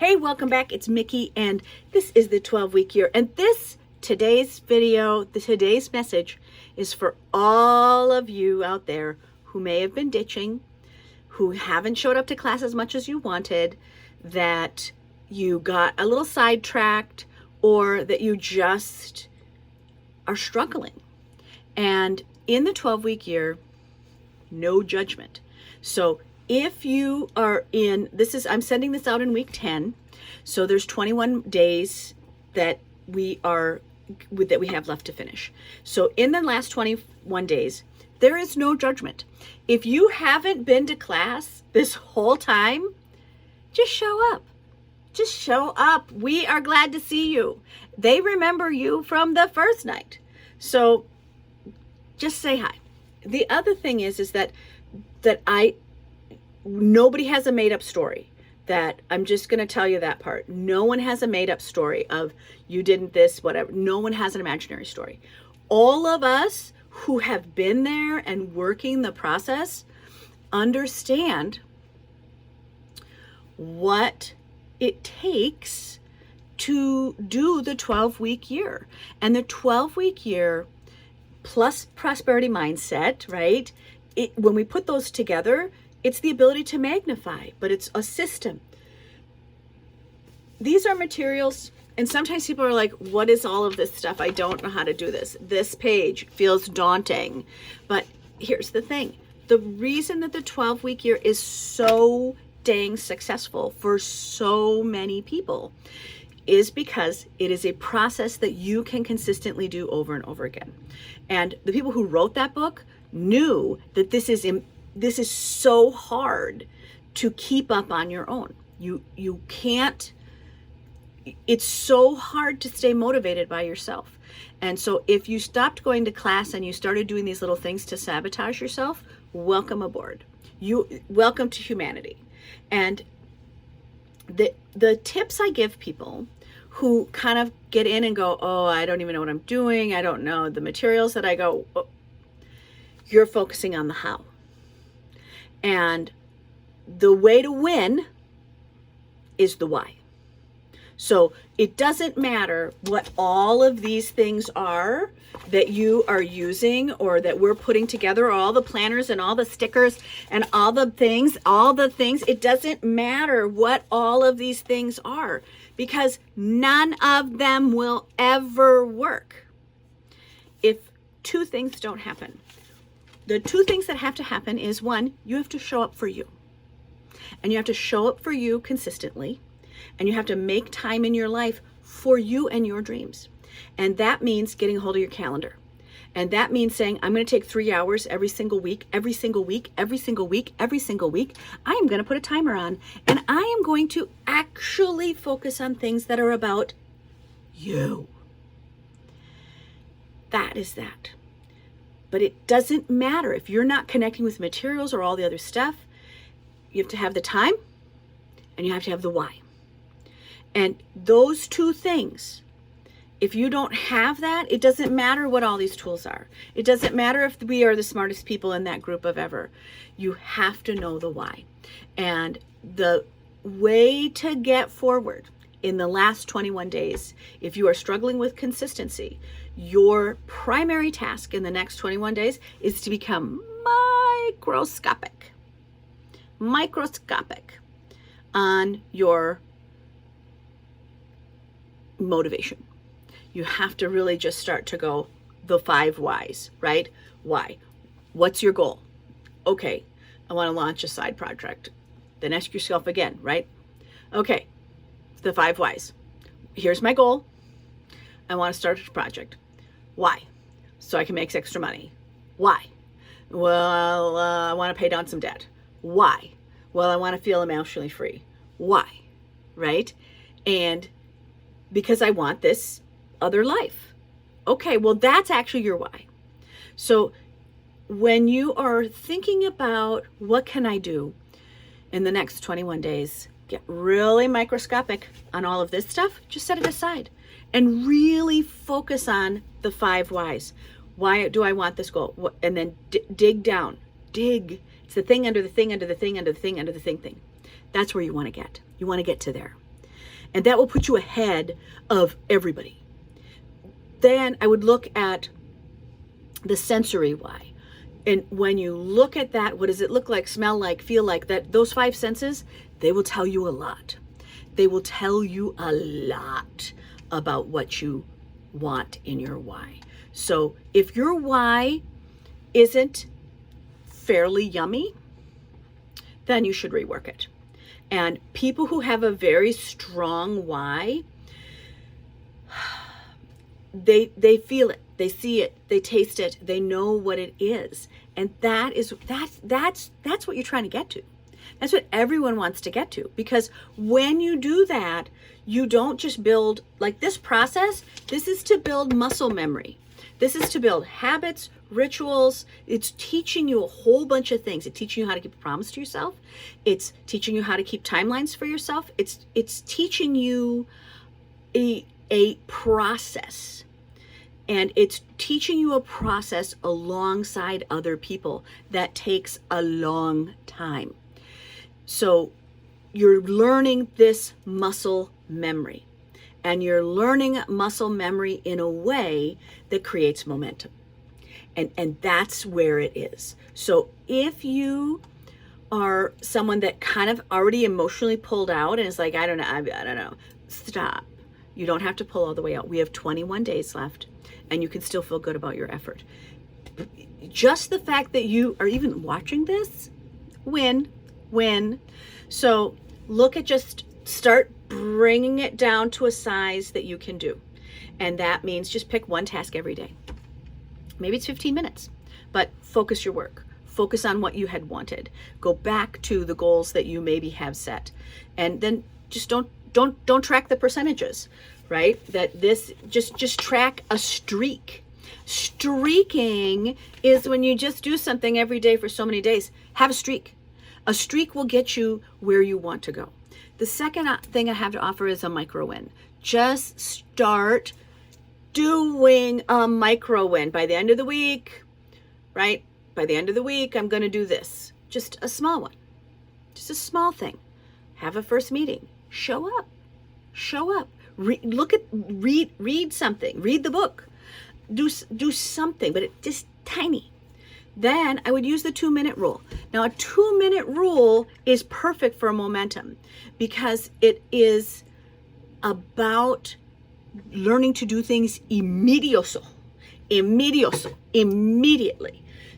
Hey, welcome back. It's Mickey, and this is the 12-week year. And today's video, today's message is for all of you out there who may have been ditching, who haven't showed up to class as much as you wanted, that you got a little sidetracked, or that you just are struggling. And in the 12-week year, no judgment. So if you are I'm sending this out in week 10. So there's 21 days that we have left to finish. So in the last 21 days, there is no judgment. If you haven't been to class this whole time, just show up. Just show up. We are glad to see you. They remember you from the first night. So just say hi. The other thing is that nobody has a made-up story. That I'm just going to tell you that part. No one has a made-up story of you didn't this, whatever. No one has an imaginary story. All of us who have been there and working the process understand what it takes to do the 12-week year. And the 12-week year plus prosperity mindset, right? When we put those together, it's the ability to magnify, but it's a system. These are materials, and sometimes people are like, what is all of this stuff? I don't know how to do this. This page feels daunting. But here's the thing. The reason that the 12-week year is so dang successful for so many people is because it is a process that you can consistently do over and over again. And the people who wrote that book knew that this is so hard to keep up on your own. You can't, it's so hard to stay motivated by yourself. And so if you stopped going to class and you started doing these little things to sabotage yourself, welcome aboard. Welcome to humanity. And the tips I give people who kind of get in and go, oh, I don't even know what I'm doing. I don't know the materials that I go, oh, you're focusing on the how. And the way to win is the why. So it doesn't matter what all of these things are that you are using or that we're putting together, or all the planners and all the stickers and all the things. It doesn't matter what all of these things are, because none of them will ever work if two things don't happen. The two things that have to happen is, one, you have to show up for you. And you have to show up for you consistently. And you have to make time in your life for you and your dreams. And that means getting a hold of your calendar. And that means saying, I'm going to take 3 hours every single week. I am going to put a timer on. And I am going to actually focus on things that are about you. That is that. But it doesn't matter if you're not connecting with materials or all the other stuff. You have to have the time and you have to have the why. And those two things, if you don't have that, it doesn't matter what all these tools are. It doesn't matter if we are the smartest people in that group of ever. You have to know the why. And the way to get forward in the last 21 days, if you are struggling with consistency, your primary task in the next 21 days is to become microscopic on your motivation. You have to really just start to go the 5 whys, right? Why? What's your goal? Okay, I want to launch a side project. Then ask yourself again, right? Okay, the 5 whys. Here's my goal. I want to start a project. Why? So I can make extra money. Why? Well, I want to pay down some debt. Why? Well, I want to feel emotionally free. Why? Right? And because I want this other life. Okay, well, that's actually your why. So when you are thinking about what can I do in the next 21 days, get really microscopic on all of this stuff, just set it aside and really focus on the 5 whys. Why do I want this goal? And then dig down. Dig. It's the thing under the thing under the thing under the thing under the thing. That's where you want to get. You want to get to there. And that will put you ahead of everybody. Then I would look at the sensory why. And when you look at that, what does it look like, smell like, feel like? That those 5 senses, they will tell you a lot. They will tell you a lot about what you want in your why. So if your why isn't fairly yummy, then you should rework it. And people who have a very strong why, they feel it, they see it, they taste it, they know what it is. And that's what you're trying to get to. That's what everyone wants to get to, because when you do that, you don't just build, like this process, this is to build muscle memory. This is to build habits, rituals. It's teaching you a whole bunch of things. It's teaching you how to keep a promise to yourself. It's teaching you how to keep timelines for yourself. It's teaching you a process. And it's teaching you a process alongside other people that takes a long time. So you're learning this muscle memory, and you're learning muscle memory in a way that creates momentum. And that's where it is. So if you are someone that kind of already emotionally pulled out and is like, I don't know, stop. You don't have to pull all the way out. We have 21 days left, and you can still feel good about your effort. Just the fact that you are even watching this, win. So look at, just start bringing it down to a size that you can do. And that means just pick one task every day. Maybe it's 15 minutes, but focus your work. Focus on what you had wanted. Go back to the goals that you maybe have set. And then just don't track the percentages, right? That this, just track a streak. Streaking is when you just do something every day for so many days. Have a streak. A streak will get you where you want to go. The second thing I have to offer is a micro win. Just start doing a micro win. By the end of the week, right? By the end of the week, I'm going to do this. Just a small one. Just a small thing. Have a first meeting. Show up. Read something. Read the book. Do something, but it's just tiny. Then I would use the 2-minute rule. Now, a 2-minute rule is perfect for momentum because it is about learning to do things immediately.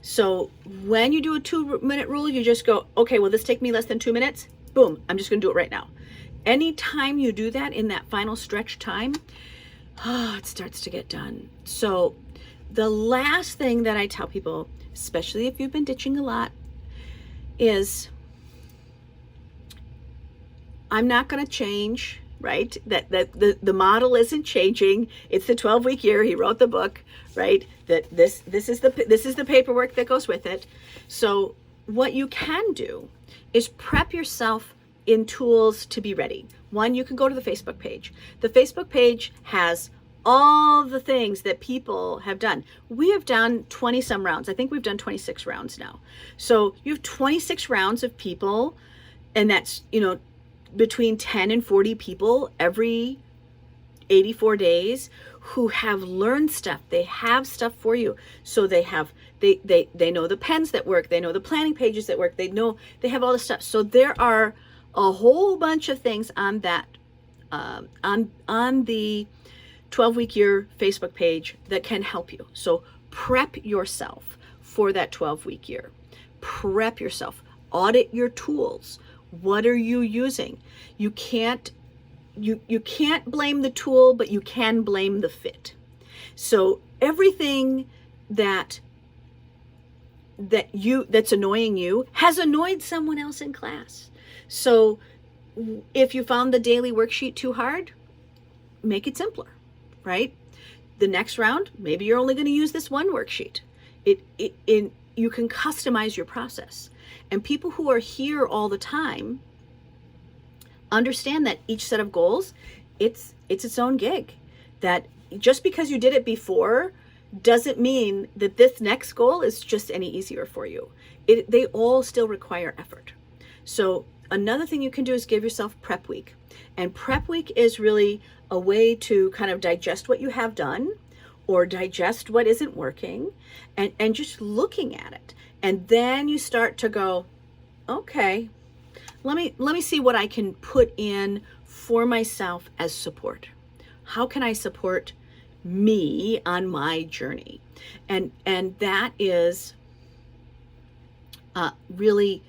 So when you do a 2-minute rule, you just go, okay, will this take me less than 2 minutes? Boom, I'm just going to do it right now. Anytime you do that in that final stretch time, it starts to get done. So the last thing that I tell people, especially if you've been ditching a lot, is I'm not going to change, right? That the model isn't changing. It's the 12-week year. He wrote the book, right? That this is the paperwork that goes with it. So what you can do is prep yourself in tools to be ready. One, you can go to the Facebook page. The Facebook page has all the things that people have done. We have done 20 some rounds. I think we've done 26 rounds now. So you have 26 rounds of people, and that's, between 10 and 40 people every 84 days who have learned stuff. They have stuff for you. So they know the pens that work. They know the planning pages that work. They have all the stuff. So there are a whole bunch of things on that, on the 12-week year Facebook page that can help you. So prep yourself for that 12-week year. Prep yourself. Audit your tools. What are you using? You can't blame the tool, but you can blame the fit. So everything that's annoying you has annoyed someone else in class. So if you found the daily worksheet too hard, make it simpler, right? The next round, maybe you're only going to use this one worksheet. You can customize your process. And people who are here all the time understand that each set of goals, it's its own gig. That just because you did it before doesn't mean that this next goal is just any easier for you. They all still require effort. So another thing you can do is give yourself prep week. And prep week is really a way to kind of digest what you have done or digest what isn't working, and just looking at it. And then you start to go, okay, let me see what I can put in for myself as support. How can I support me on my journey? And that is really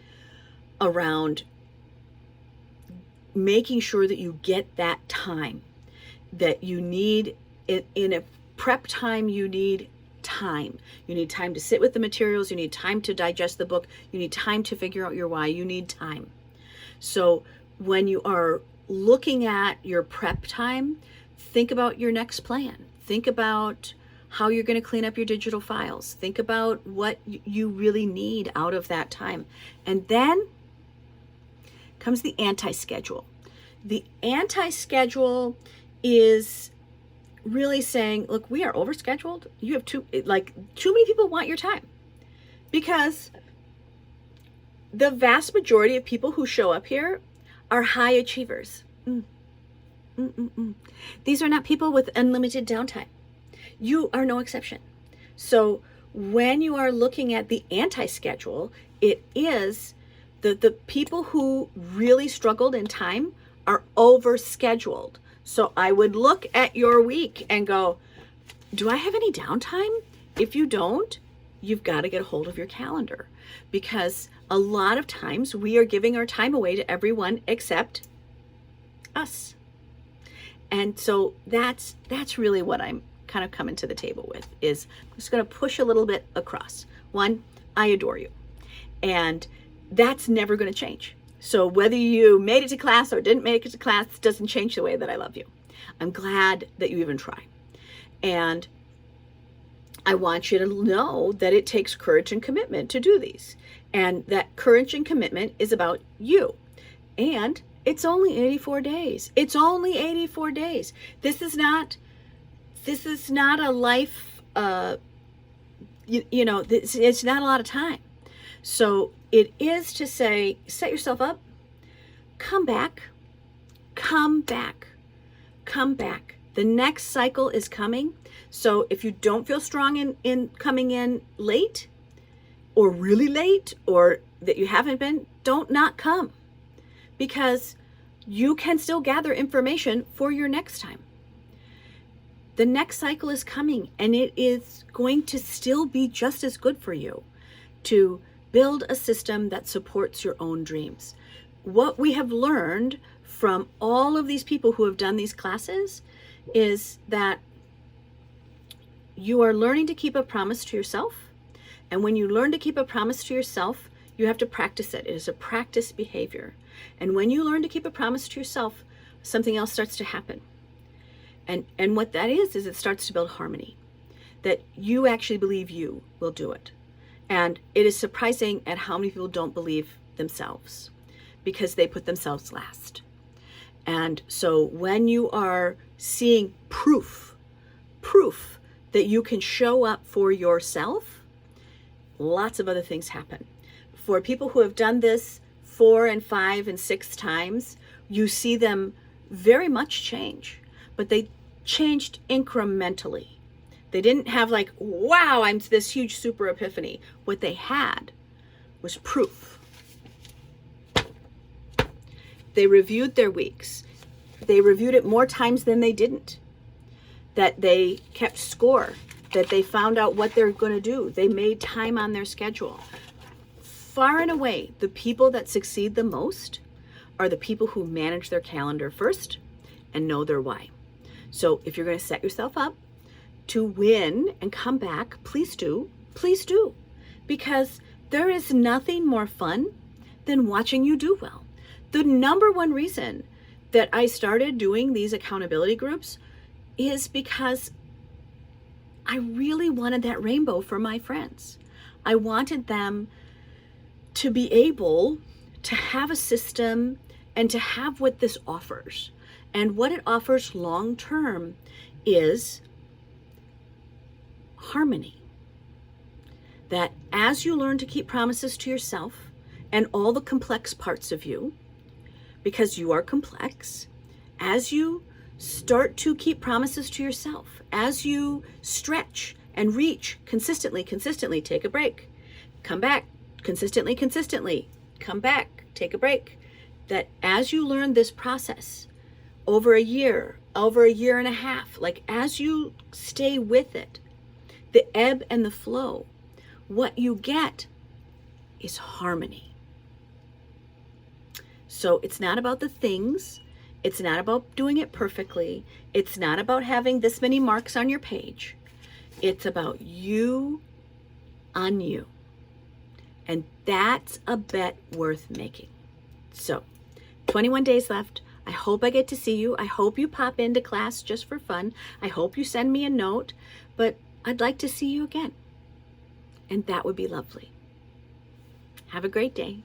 around making sure that you get that time that you need. In a prep time, you need time. You need time to sit with the materials. You need time to digest the book. You need time to figure out your why. You need time. So when you are looking at your prep time, think about your next plan. Think about how you're going to clean up your digital files. Think about what you really need out of that time. And then comes the anti-schedule. The anti-schedule is really saying, look, we are overscheduled. You have too many people want your time, because the vast majority of people who show up here are high achievers. These are not people with unlimited downtime. You are no exception. So when you are looking at the anti-schedule, it is the people who really struggled in time are overscheduled. So I would look at your week and go, do I have any downtime? If you don't, you've got to get a hold of your calendar, because a lot of times we are giving our time away to everyone except us. And so that's really what I'm kind of coming to the table with, is I'm just going to push a little bit across. One, I adore you. And that's never going to change. So whether you made it to class or didn't make it to class doesn't change the way that I love you. I'm glad that you even try. And I want you to know that it takes courage and commitment to do these. And that courage and commitment is about you. And it's only 84 days. It's only 84 days. This is not a life, it's not a lot of time. So it is to say, set yourself up, come back. The next cycle is coming. So if you don't feel strong in coming in late or really late, or that you haven't been, don't not come, because you can still gather information for your next time. The next cycle is coming, and it is going to still be just as good for you to build a system that supports your own dreams. What we have learned from all of these people who have done these classes is that you are learning to keep a promise to yourself. And when you learn to keep a promise to yourself, you have to practice it. It is a practice behavior. And when you learn to keep a promise to yourself, something else starts to happen. And what that is it starts to build harmony, that you actually believe you will do it. And it is surprising at how many people don't believe themselves, because they put themselves last. And so when you are seeing proof that you can show up for yourself, lots of other things happen. For people who have done this 4 and 5 and 6 times, you see them very much change, but they changed incrementally. They didn't have like, wow, I'm this huge super epiphany. What they had was proof. They reviewed their weeks. They reviewed it more times than they didn't. That they kept score, that they found out what they're going to do. They made time on their schedule. Far and away, the people that succeed the most are the people who manage their calendar first and know their why. So if you're going to set yourself up to win and come back, please do, because there is nothing more fun than watching you do well. The number one reason that I started doing these accountability groups is because I really wanted that rainbow for my friends. I wanted them to be able to have a system and to have what this offers. And what it offers long term is harmony. That as you learn to keep promises to yourself and all the complex parts of you, because you are complex. As you start to keep promises to yourself, as you stretch and reach consistently, take a break, come back, consistently, come back, take a break. That as you learn this process over a year and a half, like as you stay with it, the ebb and the flow, what you get is harmony. So it's not about the things. It's not about doing it perfectly. It's not about having this many marks on your page. It's about you on you. And that's a bet worth making. So 21 days left. I hope I get to see you. I hope you pop into class just for fun. I hope you send me a note, but I'd like to see you again. And that would be lovely. Have a great day.